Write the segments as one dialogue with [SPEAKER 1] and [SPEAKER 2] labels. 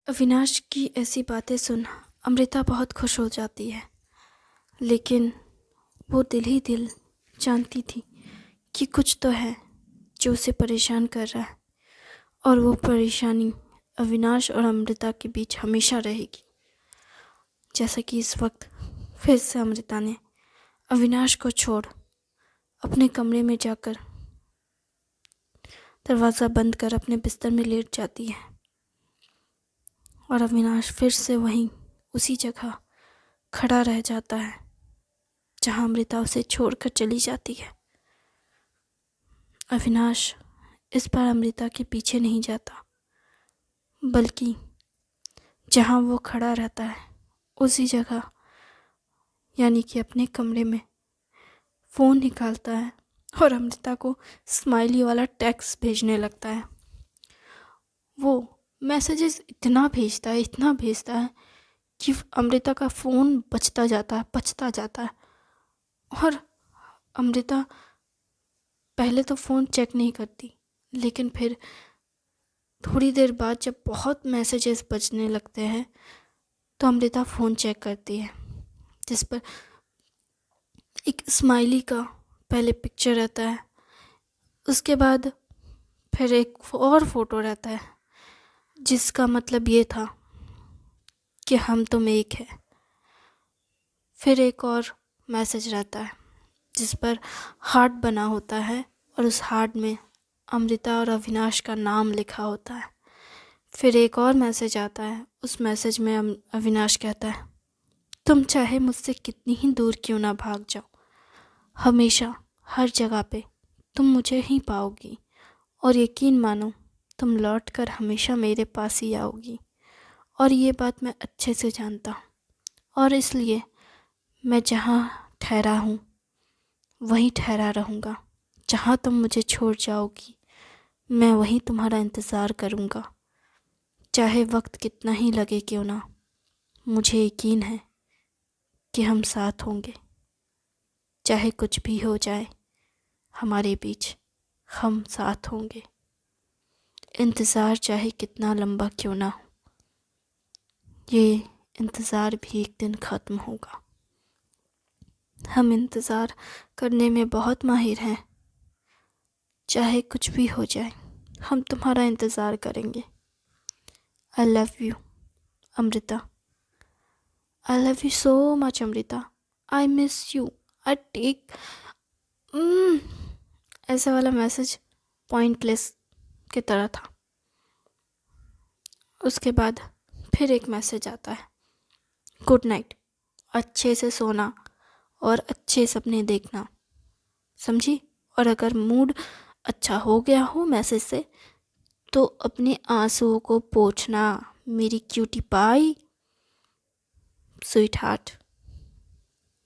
[SPEAKER 1] अविनाश की ऐसी बातें सुन अमृता बहुत खुश हो जाती है। लेकिन वो दिल ही दिल जानती थी कि कुछ तो है जो उसे परेशान कर रहा है, और वो परेशानी अविनाश और अमृता के बीच हमेशा रहेगी। जैसा कि इस वक्त फिर से अमृता ने अविनाश को छोड़ अपने कमरे में जाकर दरवाज़ा बंद कर अपने बिस्तर में लेट जाती है, और अविनाश फिर से वहीं उसी जगह खड़ा रह जाता है जहां अमृता उसे छोड़कर चली जाती है। अविनाश इस बार अमृता के पीछे नहीं जाता, बल्कि जहां वो खड़ा रहता है उसी जगह यानी कि अपने कमरे में फ़ोन निकालता है और अमृता को स्माइली वाला टेक्स्ट भेजने लगता है। वो मैसेजेस इतना भेजता है कि अमृता का फ़ोन बचता जाता है। और अमृता पहले तो फ़ोन चेक नहीं करती, लेकिन फिर थोड़ी देर बाद जब बहुत मैसेजेस बजने लगते हैं तो अमृता फ़ोन चेक करती है, जिस पर एक स्माइली का पहले पिक्चर रहता है। उसके बाद फिर एक और फ़ोटो रहता है जिसका मतलब ये था कि हम तुम एक है। फिर एक और मैसेज रहता है जिस पर हार्ट बना होता है, और उस हार्ट में अमृता और अविनाश का नाम लिखा होता है। फिर एक और मैसेज आता है, उस मैसेज में अविनाश कहता है, तुम चाहे मुझसे कितनी ही दूर क्यों ना भाग जाओ, हमेशा हर जगह पे तुम मुझे ही पाओगी, और यकीन मानो तुम लौट कर हमेशा मेरे पास ही आओगी। और ये बात मैं अच्छे से जानता हूँ, और इसलिए मैं जहाँ ठहरा हूँ वहीं ठहरा रहूँगा। जहाँ तुम मुझे छोड़ जाओगी मैं वहीं तुम्हारा इंतज़ार करूँगा, चाहे वक्त कितना ही लगे क्यों ना। मुझे यकीन है कि हम साथ होंगे, चाहे कुछ भी हो जाए हमारे बीच, हम साथ होंगे। इंतज़ार चाहे कितना लंबा क्यों ना हो, ये इंतज़ार भी एक दिन ख़त्म होगा। हम इंतज़ार करने में बहुत माहिर हैं, चाहे कुछ भी हो जाए हम तुम्हारा इंतज़ार करेंगे। I love you Amrita. I love you so much Amrita. I miss you. I take ऐसा वाला मैसेज पॉइंटलेस की तरह था। उसके बाद फिर एक मैसेज आता है, गुड नाइट, अच्छे से सोना और अच्छे सपने देखना, समझी। और अगर मूड अच्छा हो गया हो मैसेज से तो अपने आंसुओं को पोंछना, मेरी क्यूटी पाई, स्वीट हार्ट,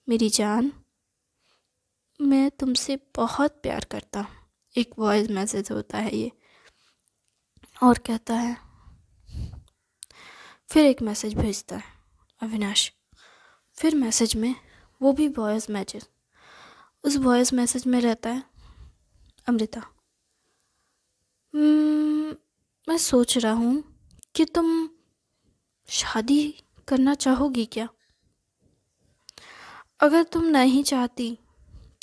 [SPEAKER 1] मेरी जान, मैं तुमसे बहुत प्यार करता हूँ। एक वॉइस मैसेज होता है ये। और कहता है, फिर एक मैसेज भेजता है अविनाश। फिर मैसेज में वो भी वॉइस मैसेज, उस वॉइस मैसेज में रहता है, अमृता, मैं सोच रहा हूँ कि तुम शादी करना चाहोगी क्या? अगर तुम नहीं चाहती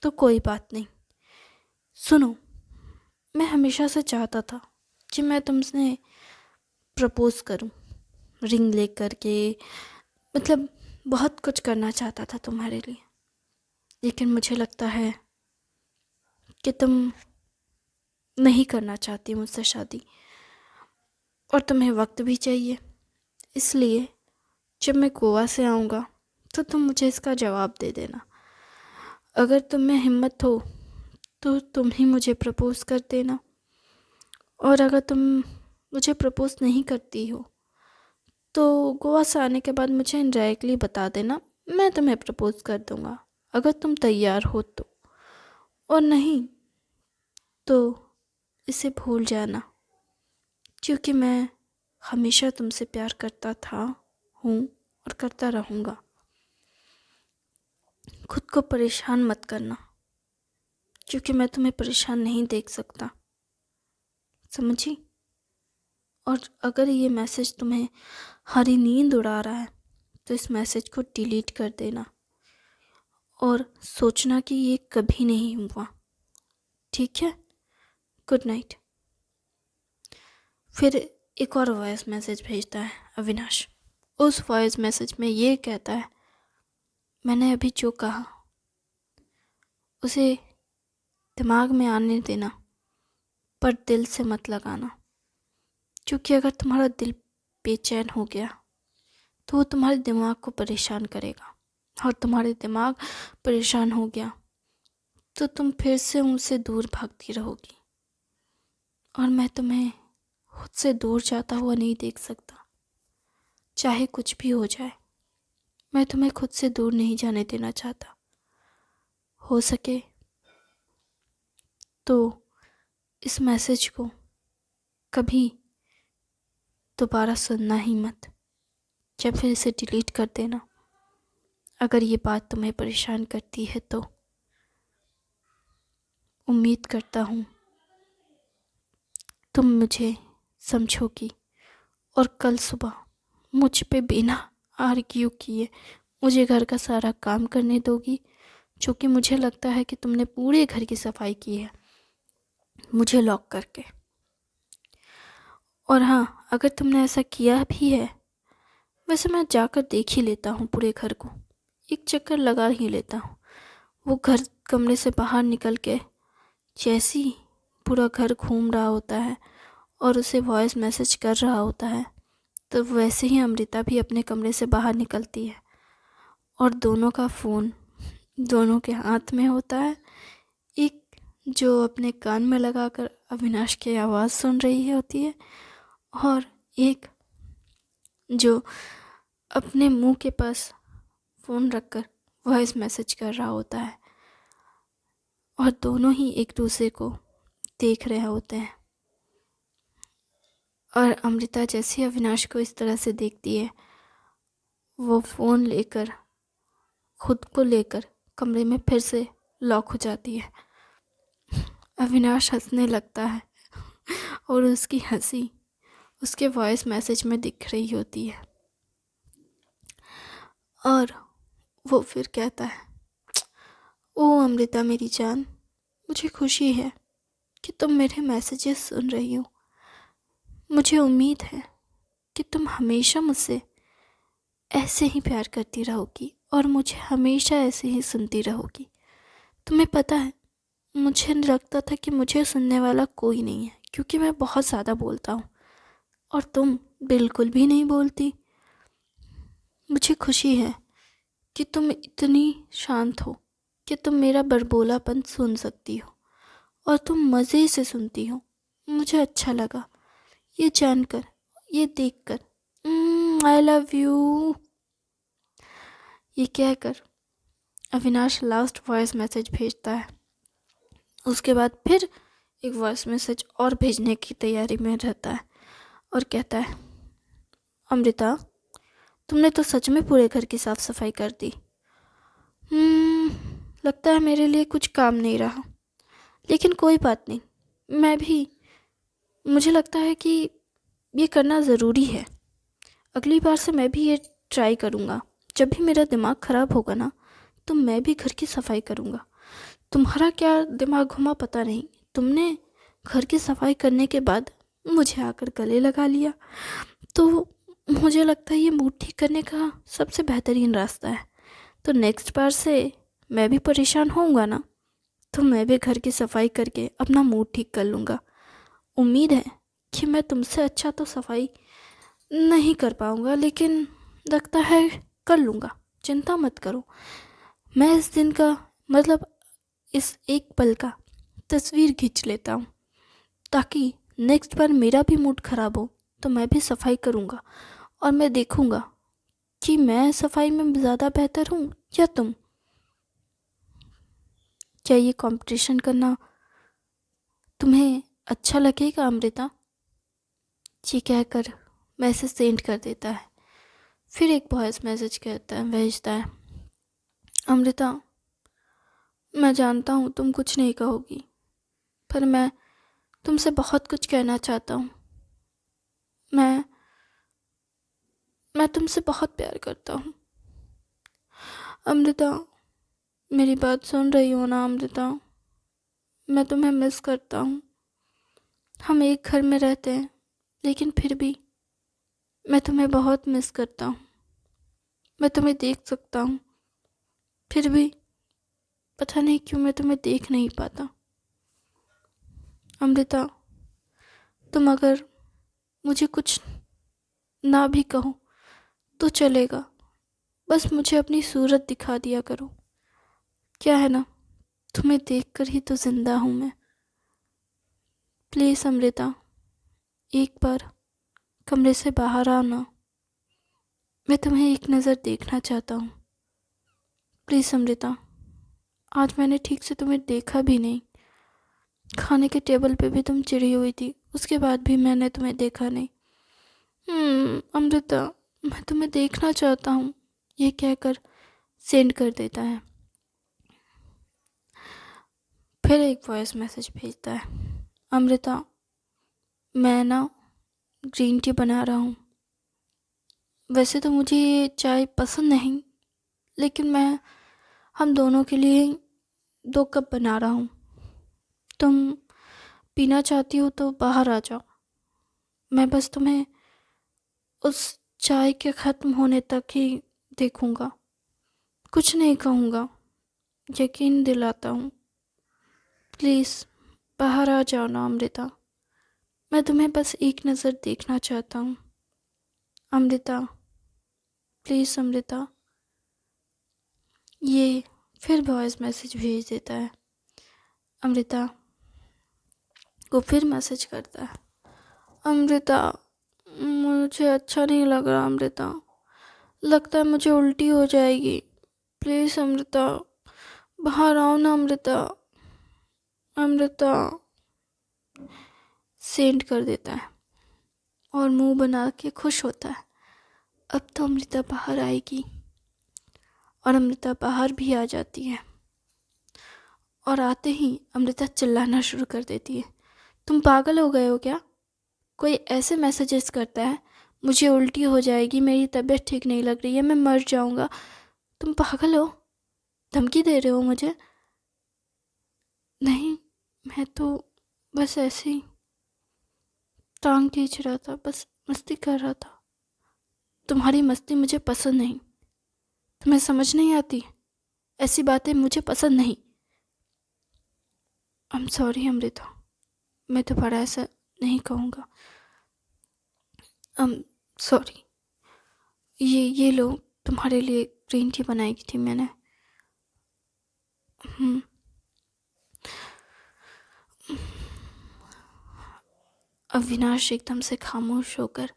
[SPEAKER 1] तो कोई बात नहीं। सुनो, मैं हमेशा से चाहता था कि मैं तुमसे प्रपोज़ करूं, रिंग लेकर के, मतलब बहुत कुछ करना चाहता था तुम्हारे लिए। लेकिन मुझे लगता है कि तुम नहीं करना चाहती मुझसे शादी, और तुम्हें वक्त भी चाहिए। इसलिए जब मैं गोवा से आऊँगा तो तुम मुझे इसका जवाब दे देना। अगर तुम में हिम्मत हो तो तुम ही मुझे प्रपोज़ कर देना, और अगर तुम मुझे प्रपोज़ नहीं करती हो तो गोवा से आने के बाद मुझे इनडायरेक्टली बता देना, मैं तुम्हें प्रपोज़ कर दूँगा अगर तुम तैयार हो तो। और नहीं तो इसे भूल जाना, क्योंकि मैं हमेशा तुमसे प्यार करता था, हूँ और करता रहूँगा। खुद को परेशान मत करना, क्योंकि मैं तुम्हें परेशान नहीं देख सकता, समझी। और अगर ये मैसेज तुम्हें हरी नींद उड़ा रहा है तो इस मैसेज को डिलीट कर देना और सोचना कि ये कभी नहीं हुआ। ठीक है? Good night. फिर एक और वॉइस मैसेज भेजता है अविनाश। उस वॉइस मैसेज में ये कहता है, मैंने अभी जो कहा उसे दिमाग में आने देना, पर दिल से मत लगाना, क्योंकि अगर तुम्हारा दिल बेचैन हो गया तो वो तुम्हारे दिमाग को परेशान करेगा, और तुम्हारे दिमाग परेशान हो गया तो तुम फिर से उनसे दूर भागती रहोगी, और मैं तुम्हें खुद से दूर जाता हुआ नहीं देख सकता। चाहे कुछ भी हो जाए, मैं तुम्हें खुद से दूर नहीं जाने देना चाहता। हो सके तो इस मैसेज को कभी दोबारा सुनना ही मत, या फिर इसे डिलीट कर देना। अगर ये बात तुम्हें परेशान करती है तो उम्मीद करता हूँ तुम मुझे समझोगी और कल सुबह मुझ पे बिना आर्ग्यू किए मुझे घर का सारा काम करने दोगी, जो कि मुझे लगता है कि तुमने पूरे घर की सफाई की है मुझे लॉक करके। और हाँ, अगर तुमने ऐसा किया भी है, वैसे मैं जाकर देख ही लेता हूँ पूरे घर को, एक चक्कर लगा ही लेता हूँ। वो घर कमरे से बाहर निकल के जैसे ही पूरा घर घूम रहा होता है और उसे वॉइस मैसेज कर रहा होता है, तो वैसे ही अमृता भी अपने कमरे से बाहर निकलती है और दोनों का फ़ोन दोनों के हाथ में होता है। एक जो अपने कान में लगाकर अविनाश की आवाज़ सुन रही होती है, और एक जो अपने मुंह के पास फ़ोन रखकर वॉइस मैसेज कर रहा होता है, और दोनों ही एक दूसरे को देख रहे होते हैं। और अमृता जैसे अविनाश को इस तरह से देखती है, वो फ़ोन लेकर खुद को लेकर कमरे में फिर से लॉक हो जाती है। अविनाश हंसने लगता है और उसकी हंसी उसके वॉइस मैसेज में दिख रही होती है, और वो फिर कहता है, ओ अमृता मेरी जान, मुझे खुशी है कि तुम मेरे मैसेजेस सुन रही हो। मुझे उम्मीद है कि तुम हमेशा मुझसे ऐसे ही प्यार करती रहोगी और मुझे हमेशा ऐसे ही सुनती रहोगी। तुम्हें पता है, मुझे लगता था कि मुझे सुनने वाला कोई नहीं है, क्योंकि मैं बहुत ज़्यादा बोलता हूँ और तुम बिल्कुल भी नहीं बोलती। मुझे खुशी है कि तुम इतनी शांत हो कि तुम मेरा बड़बोलापन सुन सकती हो, और तुम मज़े से सुनती हो। मुझे अच्छा लगा ये जानकर, ये देखकर। आई लव यू। ये कहकर अविनाश लास्ट वॉइस मैसेज भेजता है। उसके बाद फिर एक वॉइस मैसेज और भेजने की तैयारी में रहता है और कहता है, अमृता तुमने तो सच में पूरे घर की साफ़ सफाई कर दी। लगता है मेरे लिए कुछ काम नहीं रहा, लेकिन कोई बात नहीं। मुझे लगता है कि ये करना ज़रूरी है। अगली बार से मैं भी ये ट्राई करूँगा। जब भी मेरा दिमाग ख़राब होगा ना, तो मैं भी घर की सफाई करूँगा। तुम्हारा क्या दिमाग घुमा पता नहीं, तुमने घर की सफाई करने के बाद मुझे आकर गले लगा लिया। तो मुझे लगता है ये मूड ठीक करने का सबसे बेहतरीन रास्ता है। तो नेक्स्ट बार से मैं भी परेशान होऊंगा ना, तो मैं भी घर की सफाई करके अपना मूड ठीक कर लूँगा। उम्मीद है कि मैं तुमसे अच्छा तो सफाई नहीं कर पाऊँगा, लेकिन लगता है कर लूँगा। चिंता मत करो। मैं इस दिन का मतलब इस एक पल का तस्वीर खींच लेता हूँ, ताकि नेक्स्ट बार मेरा भी मूड ख़राब हो तो मैं भी सफाई करूँगा, और मैं देखूँगा कि मैं सफाई में ज़्यादा बेहतर हूँ या तुम। क्या ये कंपटीशन करना तुम्हें अच्छा लगेगा अमृता? ये कहकर मैसेज सेंड कर देता है। फिर एक वॉइस मैसेज भेजता है, अमृता मैं जानता हूँ तुम कुछ नहीं कहोगी, पर मैं तुमसे बहुत कुछ कहना चाहता हूँ। मैं मैं तुमसे बहुत प्यार करता हूँ अमृता। मेरी बात सुन रही हो ना अमृता? मैं तुम्हें मिस करता हूँ। हम एक घर में रहते हैं लेकिन फिर भी मैं तुम्हें बहुत मिस करता हूँ। मैं तुम्हें देख सकता हूँ, फिर भी पता नहीं क्यों मैं तुम्हें देख नहीं पाता। अमृता, तुम अगर मुझे कुछ ना भी कहो तो चलेगा, बस मुझे अपनी सूरत दिखा दिया करो। क्या है ना, तुम्हें देखकर ही तो जिंदा हूँ मैं। प्लीज़ अमृता, एक बार कमरे से बाहर आओ ना। मैं तुम्हें एक नज़र देखना चाहता हूँ। प्लीज़ अमृता, आज मैंने ठीक से तुम्हें देखा भी नहीं। खाने के टेबल पे भी तुम चिड़ी हुई थी, उसके बाद भी मैंने तुम्हें देखा नहीं। अमृता, मैं तुम्हें देखना चाहता हूँ, ये कहकर सेंड कर देता है। फिर एक वॉइस मैसेज भेजता है। अमृता, मैं ना ग्रीन टी बना रहा हूँ। वैसे तो मुझे ये चाय पसंद नहीं, लेकिन मैं हम दोनों के लिए 2 कप बना रहा हूँ। तुम पीना चाहती हो तो बाहर आ जाओ। मैं बस तुम्हें उस चाय के ख़त्म होने तक ही देखूँगा, कुछ नहीं कहूँगा, यकीन दिलाता हूँ। प्लीज़ बाहर आ जाओ ना अमृता। मैं तुम्हें बस एक नज़र देखना चाहता हूँ। अमृता, प्लीज़ अमृता। ये फिर वॉइस मैसेज भेज देता है। अमृता को फिर मैसेज करता है। अमृता, मुझे अच्छा नहीं लग रहा अमृता, लगता है मुझे उल्टी हो जाएगी। प्लीज़ अमृता, बाहर आओ ना अमृता। अमृता सेंड कर देता है और मुंह बना के खुश होता है। अब तो अमृता बाहर आएगी। और अमृता बाहर भी आ जाती है और आते ही अमृता चिल्लाना शुरू कर देती है। तुम पागल हो गए हो क्या? कोई ऐसे मैसेजेस करता है, मुझे उल्टी हो जाएगी, मेरी तबीयत ठीक नहीं लग रही है, मैं मर जाऊंगा। तुम पागल हो? धमकी दे रहे हो मुझे? नहीं, मैं तो बस ऐसे ही टांग खींच रहा था, बस मस्ती कर रहा था। तुम्हारी मस्ती मुझे पसंद नहीं, तुम्हें समझ नहीं आती, ऐसी बातें मुझे पसंद नहीं। आई एम सॉरी अमृता, मैं दोबारा ऐसा नहीं कहूँगा। सॉरी। ये लो, तुम्हारे लिए ग्रीन टी बनाई थी मैंने। हम्म अविनाश एकदम से खामोश होकर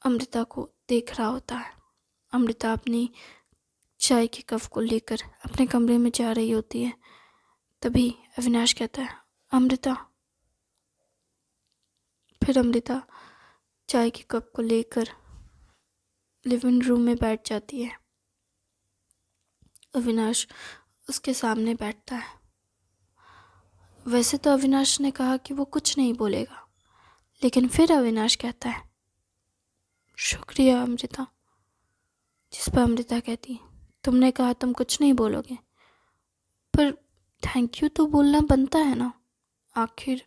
[SPEAKER 1] अमृता को देख रहा होता है। अमृता अपनी चाय के कप को लेकर अपने कमरे में जा रही होती है। तभी अविनाश कहता है, अमृता। फिर अमृता चाय के कप को लेकर लिविंग रूम में बैठ जाती है। अविनाश उसके सामने बैठता है। वैसे तो अविनाश ने कहा कि वो कुछ नहीं बोलेगा, लेकिन फिर अविनाश कहता है, शुक्रिया अमृता। जिस पर अमृता कहती है, तुमने कहा तुम कुछ नहीं बोलोगे, पर थैंक यू तो बोलना बनता है ना। आखिर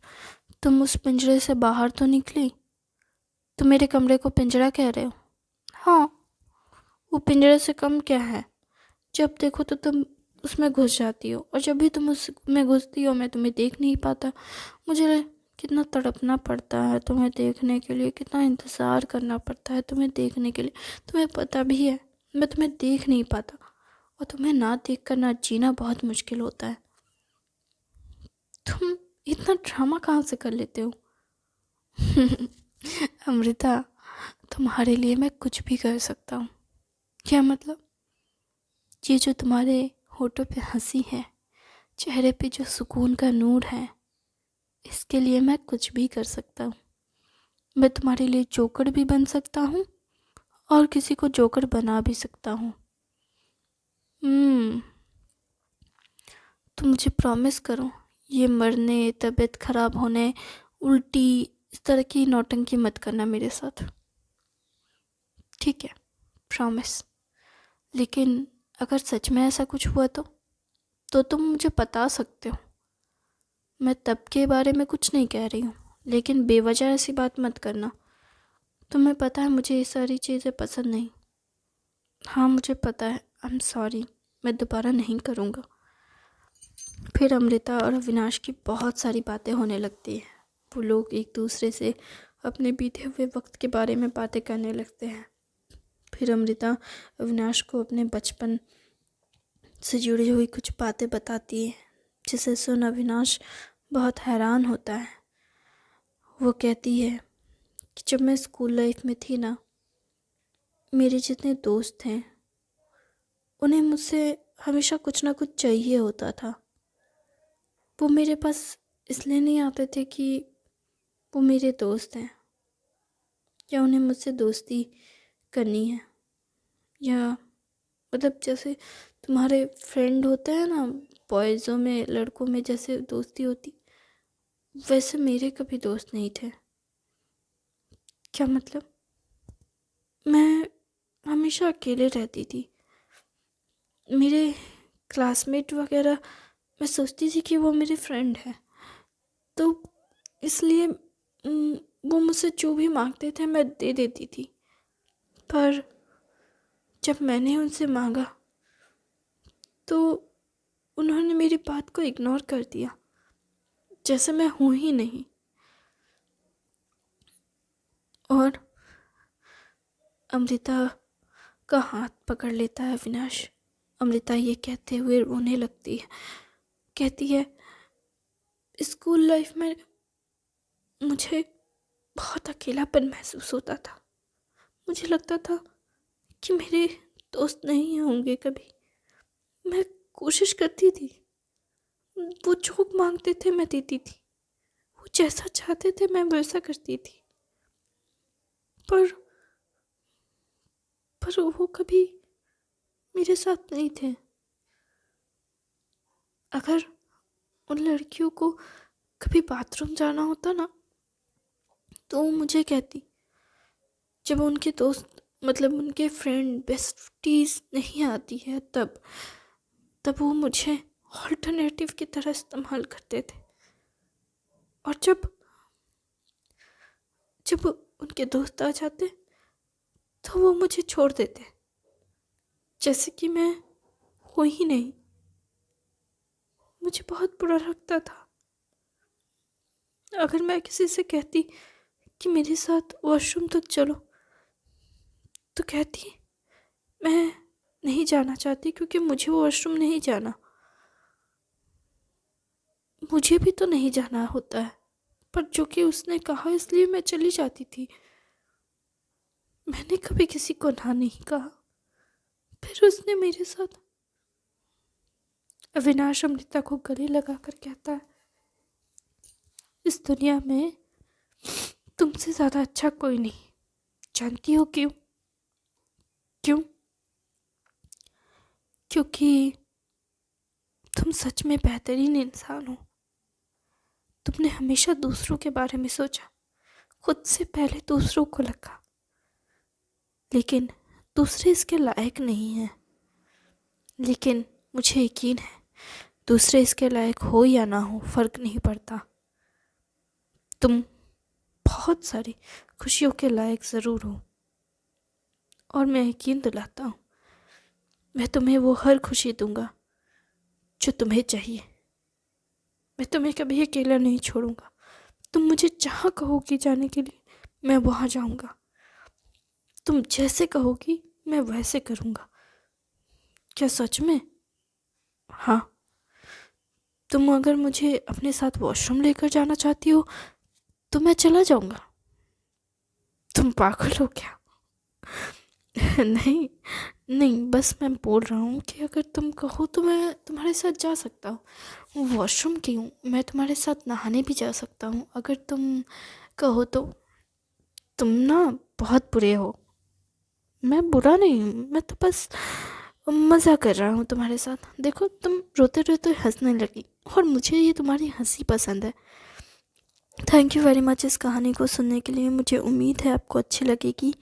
[SPEAKER 1] तुम उस पिंजरे से बाहर तो निकली। तुम मेरे कमरे को पिंजरा कह रहे हो? हाँ, वो पिंजरे से कम क्या है। जब देखो तो तुम उसमें घुस जाती हो, और जब भी तुम उसमें घुसती हो मैं तुम्हें देख नहीं पाता। मुझे कितना तड़पना पड़ता है तुम्हें देखने के लिए, कितना इंतज़ार करना पड़ता है तुम्हें देखने के लिए। तुम्हें पता भी है मैं तुम्हें देख नहीं पाता, और तुम्हें ना देख कर ना जीना बहुत मुश्किल होता है। तुम इतना ड्रामा कहाँ से कर लेते हो? अमृता, तुम्हारे लिए मैं कुछ भी कर सकता हूँ। क्या मतलब? ये जो तुम्हारे होठों पे हंसी है, चेहरे पे जो सुकून का नूर है, इसके लिए मैं कुछ भी कर सकता हूँ। मैं तुम्हारे लिए जोकर भी बन सकता हूँ और किसी को जोकर बना भी सकता हूँ। तुम मुझे प्रॉमिस करो, ये मरने, तबीयत खराब होने, उल्टी, इस तरह की नौटंकी मत करना मेरे साथ, ठीक है? प्रॉमिस। लेकिन अगर सच में ऐसा कुछ हुआ तो तुम मुझे बता सकते हो। मैं तब के बारे में कुछ नहीं कह रही हूँ, लेकिन बेवजह ऐसी बात मत करना। तुम्हें पता है मुझे ये सारी चीज़ें पसंद नहीं। हाँ मुझे पता है, आई एम सॉरी, मैं दोबारा नहीं करूँगा। फिर अमृता और अविनाश की बहुत सारी बातें होने लगती हैं। वो लोग एक दूसरे से अपने बीते हुए वक्त के बारे में बातें करने लगते हैं। फिर अमृता अविनाश को अपने बचपन से जुड़ी हुई कुछ बातें बताती है, जिसे सुन अविनाश बहुत हैरान होता है। वो कहती है कि जब मैं स्कूल लाइफ में थी ना, मेरे जितने दोस्त थे उन्हें मुझसे हमेशा कुछ ना कुछ चाहिए होता था। वो मेरे पास इसलिए नहीं आते थे कि वो मेरे दोस्त हैं या उन्हें मुझसे दोस्ती करनी है, या मतलब जैसे तुम्हारे फ्रेंड होते हैं ना, बॉयज़ों में लड़कों में जैसे दोस्ती होती, वैसे मेरे कभी दोस्त नहीं थे। क्या मतलब? मैं हमेशा अकेले रहती थी। मेरे क्लासमेट वगैरह, मैं सोचती थी कि वो मेरे फ्रेंड है, तो इसलिए वो मुझसे जो भी मांगते थे मैं दे देती थी। पर जब मैंने उनसे मांगा तो उन्होंने मेरी बात को इग्नोर कर दिया, जैसे मैं हूँ ही नहीं। और अमृता का हाथ पकड़ लेता है अविनाश। अमृता ये कहते हुए रोने लगती है। कहती है, स्कूल लाइफ में मुझे बहुत अकेलापन महसूस होता था। मुझे लगता था कि मेरे दोस्त नहीं होंगे कभी। मैं कोशिश करती थी, वो जो मांगते थे मैं देती थी, वो जैसा चाहते थे मैं वैसा करती थी, पर वो कभी मेरे साथ नहीं थे। अगर उन लड़कियों को कभी बाथरूम जाना होता ना, तो वो मुझे कहती। जब उनके दोस्त मतलब उनके फ्रेंड बेस्टीज नहीं आती है, तब वो मुझे ऑल्टरनेटिव की तरह इस्तेमाल करते थे। और जब जब उनके दोस्त आ जाते तो वो मुझे छोड़ देते, जैसे कि मैं हूँ ही नहीं। मुझे बहुत बुरा लगता था। अगर मैं किसी से कहती कि मेरे साथ वॉशरूम तक चलो, तो कहती मैं नहीं जाना चाहती क्योंकि मुझे वॉशरूम नहीं जाना। मुझे भी तो नहीं जाना होता है, पर जो कि उसने कहा इसलिए मैं चली जाती थी। मैंने कभी किसी को ना नहीं कहा। फिर उसने मेरे साथ। अविनाश अमृता को गले लगाकर कहता है, इस दुनिया में तुमसे ज़्यादा अच्छा कोई नहीं। जानती हो क्यों? क्यों? क्योंकि तुम सच में बेहतरीन इंसान हो। तुमने हमेशा दूसरों के बारे में सोचा, खुद से पहले दूसरों को लगा, लेकिन दूसरे इसके लायक नहीं हैं। लेकिन मुझे यकीन है दूसरे इसके लायक हो या ना हो फर्क नहीं पड़ता। तुम बहुत सारी खुशियों के लायक ज़रूर हो, और मैं यकीन दिलाता हूँ मैं तुम्हें वो हर खुशी दूंगा जो तुम्हें चाहिए। मैं तुम्हें कभी अकेला नहीं छोड़ूंगा। तुम मुझे जहाँ कहोगी जाने के लिए मैं वहाँ जाऊंगा। तुम जैसे कहोगी मैं वैसे करूंगा। क्या सच में? हाँ। तुम अगर मुझे अपने साथ वॉशरूम लेकर जाना चाहती हो तो मैं चला जाऊंगा। तुम पागल हो क्या? नहीं नहीं, बस मैं बोल रहा हूँ कि अगर तुम कहो तो मैं तुम्हारे साथ जा सकता हूँ। वॉशरूम क्यों, मैं तुम्हारे साथ नहाने भी जा सकता हूँ अगर तुम कहो तो। तुम ना बहुत बुरे हो। मैं बुरा नहीं हूँ, मैं तो बस मज़ा कर रहा हूँ तुम्हारे साथ। देखो तुम रोते रोते हंसने लगी और मुझे ये तुम्हारी हंसी पसंद है। थैंक यू वेरी मच इस कहानी को सुनने के लिए। मुझे उम्मीद है आपको अच्छी लगेगी।